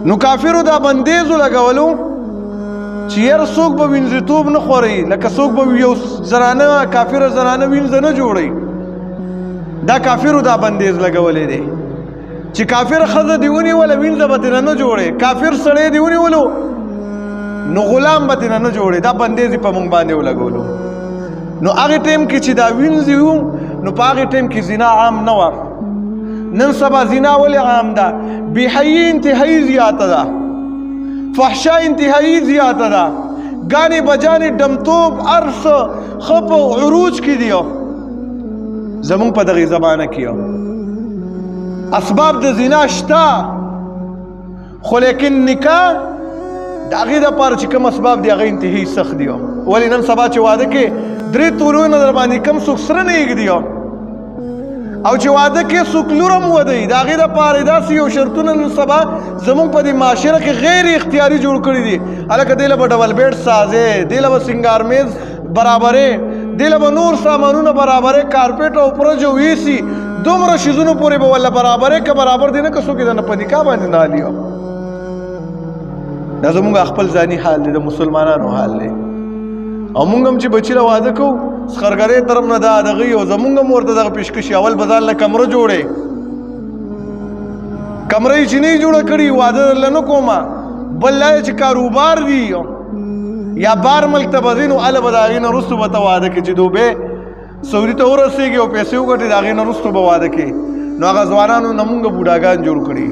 نو کافرو دا بندیزو لګولو چې یار څوک به وینځتوب نه خوري، لکه څوک به یو زنانه کافره زنانه وینځه نه جوړي. دا کافرو دا بندیز لګولې دی چې کافر ښځه دې ونیوله وینځه به ترې نه جوړې، کافر سړی دې ونیولو نو غلام به ترې نه جوړې. دا بندیز یې په موږ باندې ولګولو. نو هغې ټایم کې چې دا وینځې وو نو په هغې ټایم کې زنا عام نه وه. نن سبا زنا ولې عام ده؟ بېحیي انتهایي زیاته ده، فحشا انتهایی زیاته ده، ګانې بجانې ډمتوب هر څه ښه په عروج کې دي. زمونږ په دغې زمانه کې اسباب د زنا شته، خو لیکن نکاح د هغې دپاره چې کوم اسباب دي هغه انتهایي سخت دي. ولې نن سبا چې واده کې 3 تورونه در باندې کم څوک سره نه ایږدي، او چې واده کې څوک لور هم ودی د هغې دپاره داسې یو شرطونه نن سبا زمونږ په دې معاشره کې غیر اختیاري جوړ کړي دي. هلکه دی له به ډبل بیډ سازې، دی له به سنګار میز برابرې، دی له به نور سامانونه برابرې، کارپېټ او پرج او ایسي دومره شیزونو پورې به ولله برابرې که برابر دی نه که څوک یې د نه په نکاح باندې نه حالي. دا زمونږ خپل ځاني حال دی، د مسلمانانو حال دی. او مونږ هم چې بچي له واده کوو سخرګرۍ طرف نه دا دغه او زمونږ هم ورته دغه پیشکشي اول به ځان له کمره جوړې، کمره یې چې نه یې جوړه کړي واده درله نه کومه، بل لا چې کاروبار وي یا بار ملک ته به ځې نو هله به د هغې نه وروستو به ته واده کې چې دوبۍ سعودي ته ورسېږي او پیسې وګټې د هغې نه وروستو به واده کې. نو هغه ځوانانو نه مونږ بوډاګان جوړ کړي.